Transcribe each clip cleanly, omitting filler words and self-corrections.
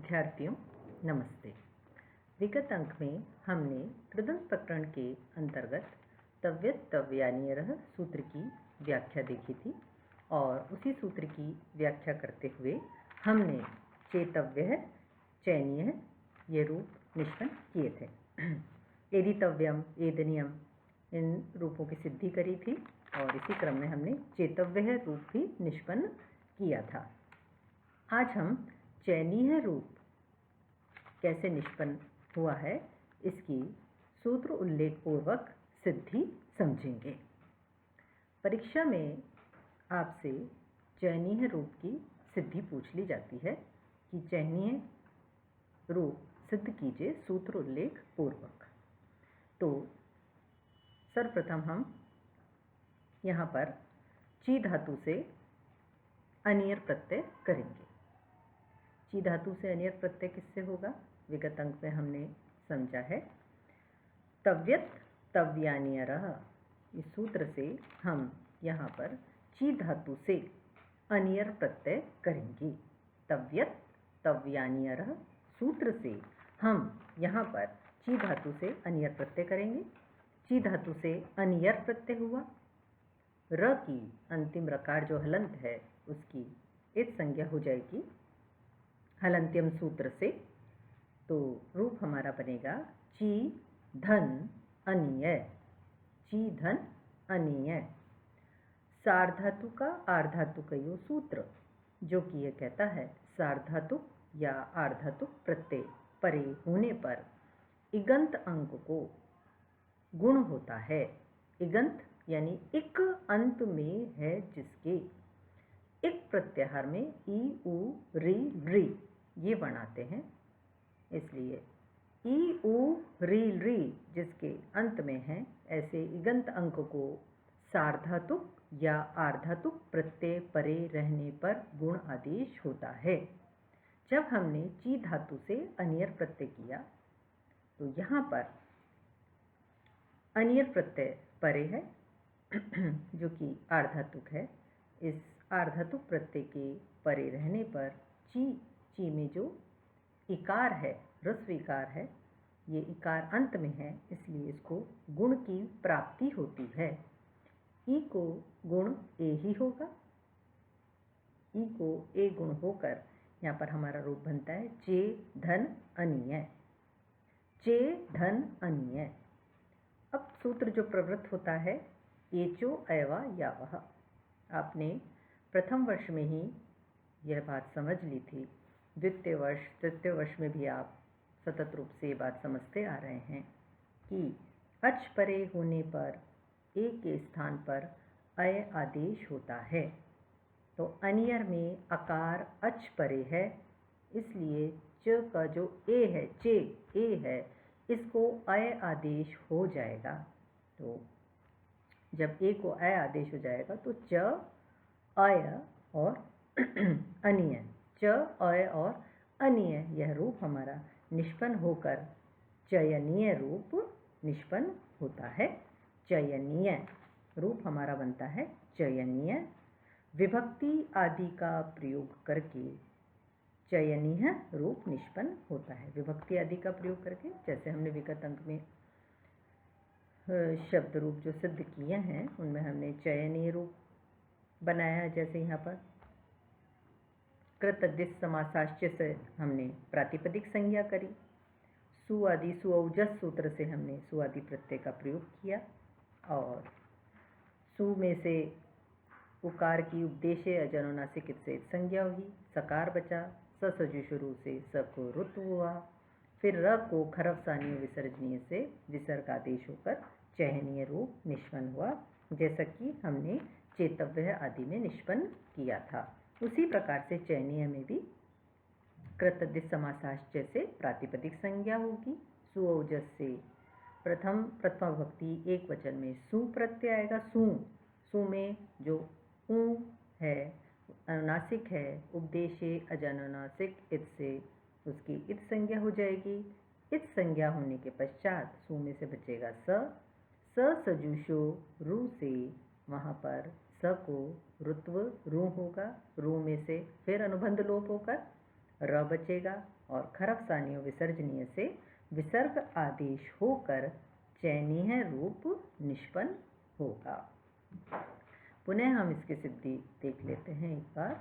विद्यार्थियों नमस्ते। विगत अंक में हमने कृदंत प्रकरण के अंतर्गत तव्यत् तव्यानीयरः सूत्र की व्याख्या देखी थी और उसी सूत्र की व्याख्या करते हुए हमने चेतव्यः, चयनीयः ये रूप निष्पन्न किए थे। एदितव्यम, एदनीयम इन रूपों की सिद्धि करी थी और इसी क्रम में हमने चेतव्यः रूप भी निष्पन्न किया था। आज हम चयनीय रूप कैसे निष्पन्न हुआ है इसकी सूत्र उल्लेख पूर्वक सिद्धि समझेंगे। परीक्षा में आपसे चयनीय रूप की सिद्धि पूछ ली जाती है कि चयनीय रूप सिद्ध कीजिए सूत्र उल्लेख पूर्वक। तो सर्वप्रथम हम यहाँ पर ची धातु से अनियर प्रत्यय करेंगे। ची धातु से अनियर प्रत्यय किससे होगा? विगत अंक में हमने समझा है तव्यत् तव्यानीयरः, इस सूत्र से हम यहाँ पर ची धातु से अनियर प्रत्यय करेंगे। तव्यत् तव्यानीयरः सूत्र से हम यहाँ पर ची धातु से अनियर प्रत्यय करेंगे। ची धातु से अनियर प्रत्यय हुआ। र की अंतिम रकार जो हलंत है उसकी इत संज्ञा हो जाएगी हलंत्यम सूत्र से। तो रूप हमारा बनेगा ची धन अनीय, ची धन अनीय। सार्वधातु का आर्धातुक यो सूत्र जो कि यह कहता है सार्वधातुक या आर्धातुक प्रत्यय परे होने पर इगंत अंक को गुण होता है। इगंत यानी इक अंत में है जिसके इक प्रत्याहार में ई उ री री ये बनाते हैं, इसलिए ई उ री री जिसके अंत में है ऐसे इगंत अंक को सार्वधातुक या आर्धातुक प्रत्यय परे रहने पर गुण आदेश होता है। जब हमने ची धातु से अनियर प्रत्यय किया तो यहाँ पर अनियर प्रत्यय परे है जो कि आर्धातुक है। इस आर्धातुक प्रत्यय के परे रहने पर ची में जो इकार है, ह्रस्व इकार है, ये इकार अंत में है इसलिए इसको गुण की प्राप्ति होती है। ई को गुण ए ही होगा। ई को ए गुण होकर यहाँ पर हमारा रूप बनता है चे धन अनीय, चे धन अनीय। अब सूत्र जो प्रवृत्त होता है एचो अयवा यावः, आपने प्रथम वर्ष में ही यह बात समझ ली थी। द्वितीय वर्ष तृतीय वर्ष में भी आप सतत रूप से ये बात समझते आ रहे हैं कि अच परे होने पर ए के स्थान पर अय आदेश होता है। तो अनियर में अकार अच परे है इसलिए च का जो ए है, चे ए है, इसको अय आदेश हो जाएगा। तो जब ए को अय आदेश हो जाएगा तो च अय और अनीय, च अय और अनीय यह रूप हमारा निष्पन्न होकर चयनीय रूप निष्पन्न होता है। चयनीय रूप हमारा बनता है चयनीय। विभक्ति आदि का प्रयोग करके चयनीय रूप निष्पन्न होता है। विभक्ति आदि का प्रयोग करके, जैसे हमने विगत अंक में शब्द रूप जो सिद्ध किए हैं उनमें हमने चयनीय रूप बनाया। जैसे यहाँ पर कृतद्धित समासाश्च से हमने प्रातिपदिक संज्ञा करी। सु आदि सुऔजस सूत्र से हमने सु आदि प्रत्यय का प्रयोग किया और सु में से उकार की उपदेशे अजनुनासिक से संज्ञा हुई, सकार बचा, स सजु शुरू से स को रुत्व हुआ, फिर र को खरव सानीय विसर्जनीय से विसर्ग आदेश होकर चयनीय रूप निष्पन्न हुआ, जैसा कि हमने चेतव्य आदि में निष्पन्न किया था। उसी प्रकार से चयनीय में भी कृतद्धित समासाश्च से प्रातिपदिक संज्ञा होगी। सुऔजस से प्रथम भक्ति एक वचन में सु प्रत्यय आएगा। सु में जो ऊ है अनुनासिक है, उपदेशे अजनुनासिक इत से उसकी इत संज्ञा हो जाएगी। इत संज्ञा होने के पश्चात सु में से बचेगा स सजुषो रू से वहाँ पर स को रुत्व रू होगा। रू में से फिर अनुबंध लोप होकर र बचेगा और खरफ सानियों विसर्जनीय से विसर्ग आदेश होकर चयनीय रूप निष्पन्न होगा। पुनः हम इसकी सिद्धि देख लेते हैं एक बार।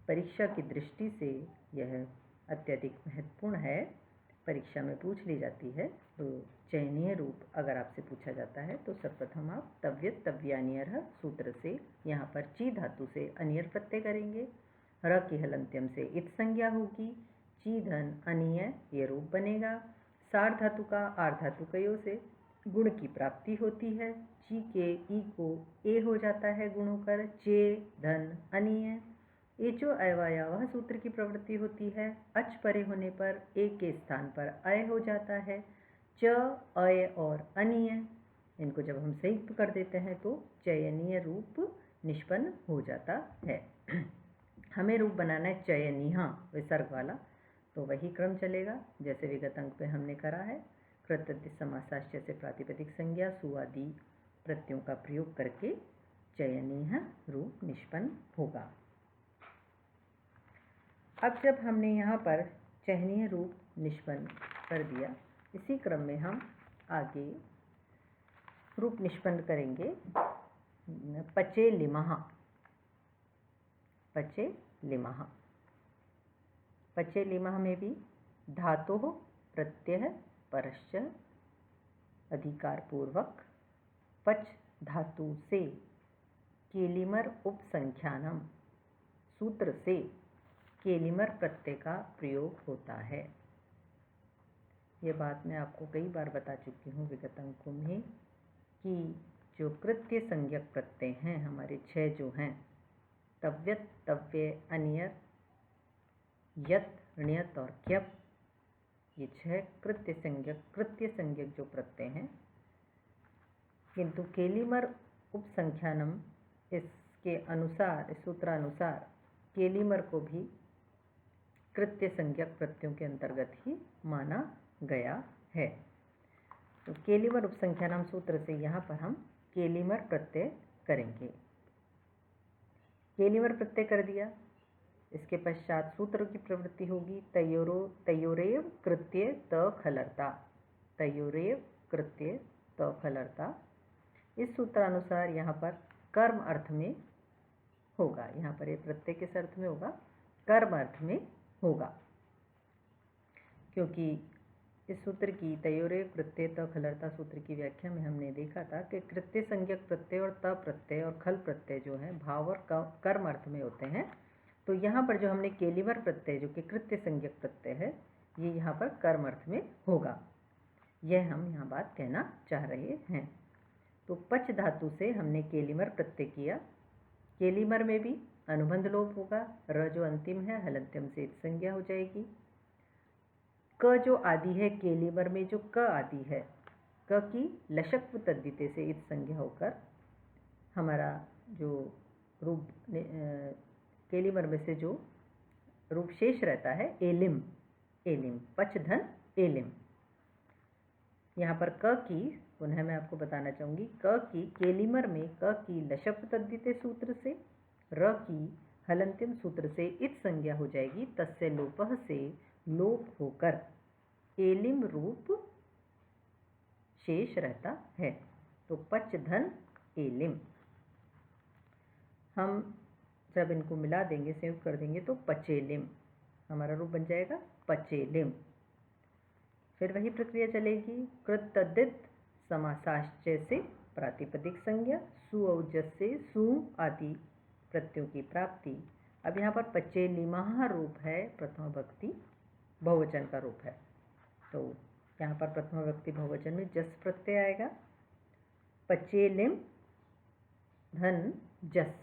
परीक्षा की दृष्टि से यह अत्यधिक महत्वपूर्ण है, परीक्षा में पूछ ली जाती है। तो चयनीय रूप अगर आपसे पूछा जाता है तो सर्वप्रथम आप तव्यत् तव्यान्यरः सूत्र से यहाँ पर ची धातु से अनियर प्रत्यय करेंगे। र की हलंत्यम से इत संज्ञा होगी, ची धन अनीय ये रूप बनेगा। सार धातु का आर धातु कयो से गुण की प्राप्ति होती है। ची के ई को ए हो जाता है गुण होकर, चे धन अनीय। एचो अयवायावह सूत्र की प्रवृत्ति होती है। अच परे होने पर ए के स्थान पर अय हो जाता है। च अय और अनीय, इनको जब हम संयुक्त कर देते हैं तो चयनीय रूप निष्पन्न हो जाता है। हमें रूप बनाना है चयनीय विसर्ग वाला, तो वही क्रम चलेगा जैसे विगत अंक पे हमने करा है। कृतद्धित समासाश्चय से प्रातिपदिक संज्ञा सुआदि प्रत्ययों का प्रयोग करके चयनीय रूप निष्पन्न होगा। अब जब हमने यहाँ पर चयनीय रूप निष्पन्न कर दिया, इसी क्रम में हम आगे रूप निष्पन्न करेंगे पचे लिमः। पचे लिमः, पचे लिमः में भी धातु प्रत्यय परश्च अधिकार पूर्वक पच धातु से केलिमर उपसंख्यानम सूत्र से केलिमर प्रत्यय का प्रयोग होता है। ये बात मैं आपको कई बार बता चुकी हूँ विगत अंकों में कि जो कृत्य संज्ञक प्रत्यय हैं हमारे 6 जो हैं, तव्यत् तव्य अनियर यत् ण्यत् और क्यप, ये 6 कृत्य संज्ञक जो प्रत्यय हैं, किंतु केलिमर उपसंख्यानम इसके अनुसार, इस सूत्रानुसार केलिमर को भी कृत्य संज्ञक प्रत्ययों के अंतर्गत ही माना गया है। तो केलिमर उपसंख्यानम सूत्र से यहाँ पर हम केलिमर प्रत्यय करेंगे। केलिमर प्रत्यय कर दिया, इसके पश्चात सूत्र की प्रवृत्ति होगी तयोरेव कृत्य त खलर्ता। तयोरेव कृत्य त खलर्ता, इस सूत्रानुसार यहाँ पर कर्म अर्थ में होगा। यहाँ पर ये प्रत्यय किस अर्थ में होगा? कर्म अर्थ में होगा, क्योंकि इस सूत्र की तयोरेव कृत्य त खलर्ता सूत्र की व्याख्या में हमने देखा था कि कृत्य संज्ञक प्रत्यय और त प्रत्यय और खल प्रत्यय जो है भाव और कर्म अर्थ में होते हैं। तो यहाँ पर जो हमने केलिमर प्रत्यय जो कि कृत्य संज्ञक प्रत्यय है, ये यहाँ पर कर्म अर्थ में होगा। यह हम यहाँ बात कहना चाह रहे हैं। तो पच धातु से हमने केलिमर प्रत्यय किया। केलिमर में भी अनुबंध लोप होगा। र जो अंतिम है हलंत्यम से इत संज्ञा हो जाएगी। क जो आदि है केलिमर में, जो क आदि है, क की लशक्व तद्धिते से इत संज्ञा होकर हमारा जो रूप केलिमर में से जो रूप शेष रहता है एलिम, एलिम पच धन एलिम। यहाँ पर क की, पुनः मैं आपको बताना चाहूँगी, क की केलिमर में क की लशक्व तद्धिते सूत्र से, र की हलंत्यम सूत्र से इत संज्ञा हो जाएगी। तस्य लोपः से लोप होकर एलिम रूप शेष रहता है। तो पच धन एलिम, हम जब इनको मिला देंगे, संयुक्त कर देंगे तो पचेलिम हमारा रूप बन जाएगा पचेलिम। फिर वही प्रक्रिया चलेगी। कृतद्धित समासाश्चय से प्रातिपदिक संज्ञा, सु औजस से सु आदि प्रत्ययों की प्राप्ति। अब यहाँ पर पचेलिमः रूप है, प्रथमा भक्ति बहुवचन का रूप है। तो यहाँ पर प्रथमा भक्ति बहुवचन में जस प्रत्यय आएगा। पचेलिम धन जस,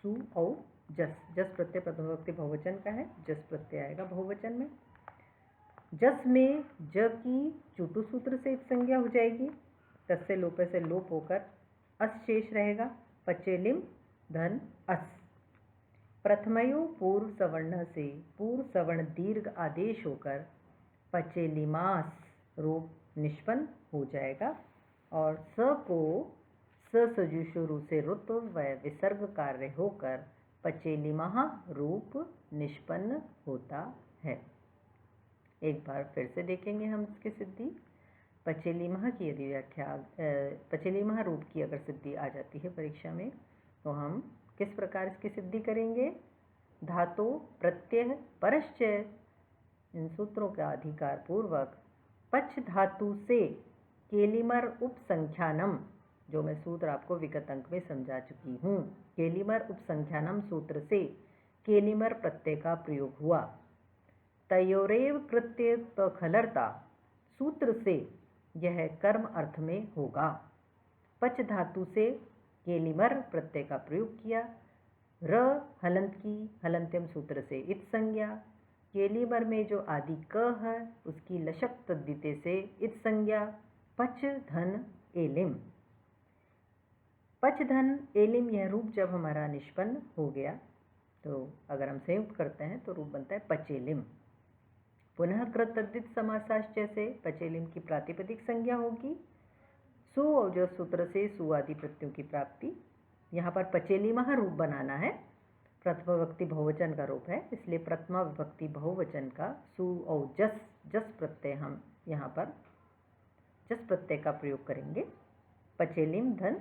सु औ जस, जस प्रत्यय प्रथमा भक्ति बहुवचन का है, जस प्रत्यय आएगा बहुवचन में। जस में ज की चुटु सूत्र से इत संज्ञा हो जाएगी। तस्य लोप से लोप होकर अस शेष रहेगा। पचेलिम धन अस। प्रथमयो पूर्व सवर्ण से पूर्व सवर्ण दीर्घ आदेश होकर पचेलिमास रूप निष्पन्न हो जाएगा और स को स सजुषु रु से रुत्व व विसर्ग कार्य होकर पचेलिमः रूप निष्पन्न होता है। एक बार फिर से देखेंगे हम इसकी सिद्धि। पचेलिमः की यदि व्याख्या पचेलिमः रूप की अगर सिद्धि आ जाती है परीक्षा में, तो हम किस प्रकार इसकी सिद्धि करेंगे? धातु प्रत्यय परश्चय इन सूत्रों का अधिकार पूर्वक पच धातु से केलिमर उपसंख्यानम, जो मैं सूत्र आपको विगत अंक में समझा चुकी हूँ, केलिमर उपसंख्यानम सूत्र से केलिमर प्रत्यय का प्रयोग हुआ। तयोरेव कृत्य खलर्ता सूत्र से यह कर्म अर्थ में होगा। पच धातु से केलिमर प्रत्यय का प्रयोग किया। र हलंत की हलंत्यम सूत्र से इत संज्ञा। केलिमर में जो आदि क है उसकी लशक तद्धिते से इत संज्ञा। पच धन एलिम। पच धन एलिम यह रूप जब हमारा निष्पन्न हो गया, तो अगर हम संयुक्त करते हैं तो रूप बनता है पचेलिम। पुनः कृत तद्धित समासाश्चय से पचेलिम की प्रातिपदिक संज्ञा होगी। सु और सूत्र से सु आदि प्रत्ययों की प्राप्ति। यहाँ पर पचेलिमः रूप बनाना है, प्रथमा विभक्ति बहुवचन का रूप है, इसलिए प्रथमा विभक्ति बहुवचन का सु और जस प्रत्यय हम यहाँ पर जस प्रत्यय का प्रयोग करेंगे। पचेलिम धन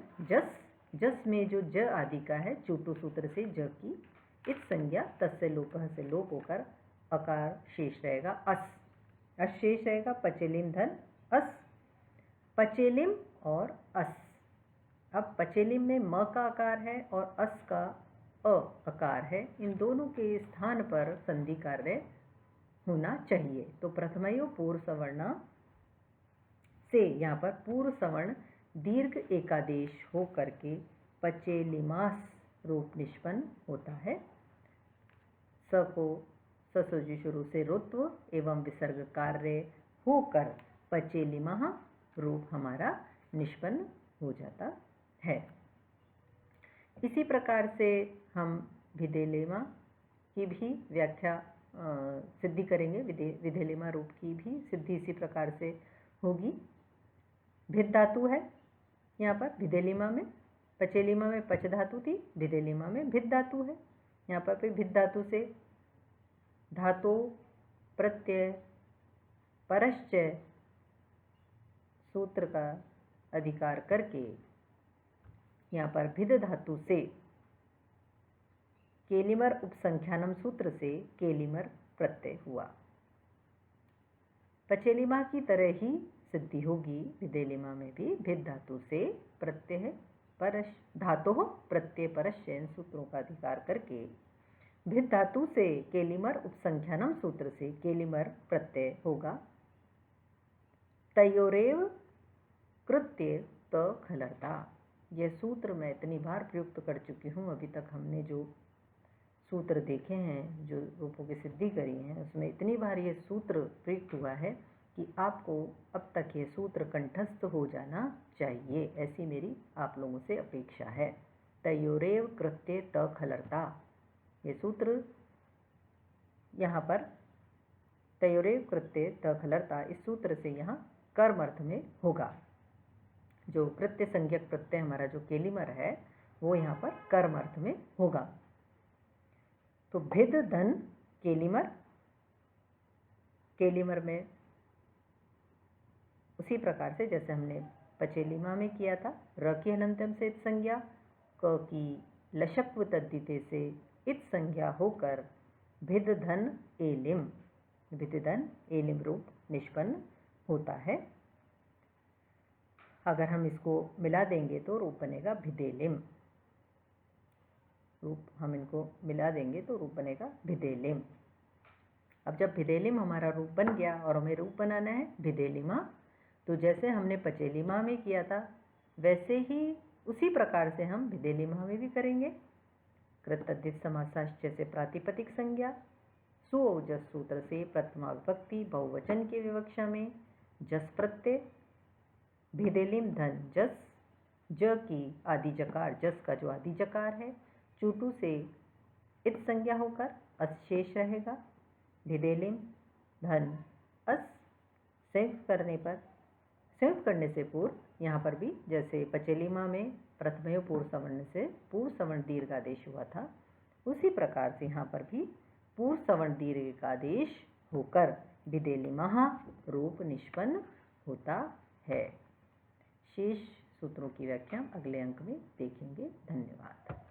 जस में जो ज आदि का है चूटू सूत्र से ज की इत संज्ञा तस्य लोपः से लोप होकर अकार शेष रहेगा अस शेष रहेगा। पचेलिम धन अस। पचेलिम और अस। अब पचेलिम में म का आकार है और अस का अ आकार है, इन दोनों के स्थान पर संधि कार्य होना चाहिए। तो प्रथमयो पूर्व सवर्ण से यहाँ पर पूर्व सवर्ण दीर्घ एकादेश हो करके पचेलिमास रूप निष्पन्न होता है। स को ससुजी शुरू से रुत्व एवं विसर्ग कार्य होकर पचेलिमः रूप हमारा निष्पन्न हो जाता है। इसी प्रकार से हम विधेलिमा की भी व्याख्या सिद्धि करेंगे। विधेलिमा रूप की भी सिद्धि इसी प्रकार से होगी। भिद धातु है यहाँ पर विधेलिमा में, पचेलिमा में पच धातु थी, विधेलिमा में भिद धातु है। यहाँ पर भी भिद धातु से धातु प्रत्यय परश्चय सूत्र का अधिकार करके यहाँ पर भिद धातु से केलिमर उपसंख्यानम सूत्र से केलिमर प्रत्यय हुआ। पचेलिमा की तरह ही सिद्धि होगी विधेलिमा में भी। भिद धातु से प्रत्यय परश धातु प्रत्यय परश्चय सूत्रों का अधिकार करके भिद धातु से केलिमर उपसंख्यानम सूत्र से केलिमर प्रत्यय होगा। तयोरेव कृत्य त खलर्ता, यह सूत्र मैं इतनी बार प्रयुक्त कर चुकी हूँ। अभी तक हमने जो सूत्र देखे हैं, जो रूपों की सिद्धि करी हैं, उसमें इतनी बार ये सूत्र प्रयुक्त हुआ है कि आपको अब तक ये सूत्र कंठस्थ हो जाना चाहिए, ऐसी मेरी आप लोगों से अपेक्षा है। तयोरेव कृत्य त खलर्ता, ये सूत्र यहाँ पर तयोरेव कृत्य त खलर्ता, इस सूत्र से यहाँ कर्म अर्थ में होगा। जो कृत्य संज्ञक प्रत्यय हमारा जो केलिमर है वो यहाँ पर कर्म अर्थ में होगा। तो भिद धन केलिमर, केलिमर में उसी प्रकार से जैसे हमने पचेलिमा में किया था, र की हलंत्यम से इत संज्ञा, क की लशक्व तद्धिते से इत संज्ञा होकर भिद धन एलिम, भिद धन एलिम रूप निष्पन्न होता है। अगर हम इसको मिला देंगे तो रूप बनेगा भिदेलिम। रूप हम इनको मिला देंगे तो रूप बनेगा भिदेलिम। अब जब भिदेलिम हमारा रूप बन गया और हमें रूप बनाना है भिदेलिमा, तो जैसे हमने पचेलिमा में किया था वैसे ही उसी प्रकार से हम भिदेलिमा में भी करेंगे। कृतद्धित समासाश्चय से प्रातिपदिक संज्ञा, सुओजस सूत्र से प्रथमा विभक्ति बहुवचन की विवक्षा में जस प्रत्यय, भिदेलिम धन जस, ज की आदि जकार, जस का जो आदि जकार है चूटू से इत संज्ञा होकर अस शेष रहेगा। भिदेलिम धन अस। संयुक्त करने से पूर्व यहाँ पर भी जैसे पचेलिमा में प्रथमयो पूर्व सवर्ण से पूर्व सवर्ण दीर्घ आदेश हुआ था, उसी प्रकार से यहाँ पर भी पूर्व सवर्ण दीर्घ का आदेश होकर विधिलिमः रूप निष्पन्न होता है। शेष सूत्रों की व्याख्या अगले अंक में देखेंगे। धन्यवाद।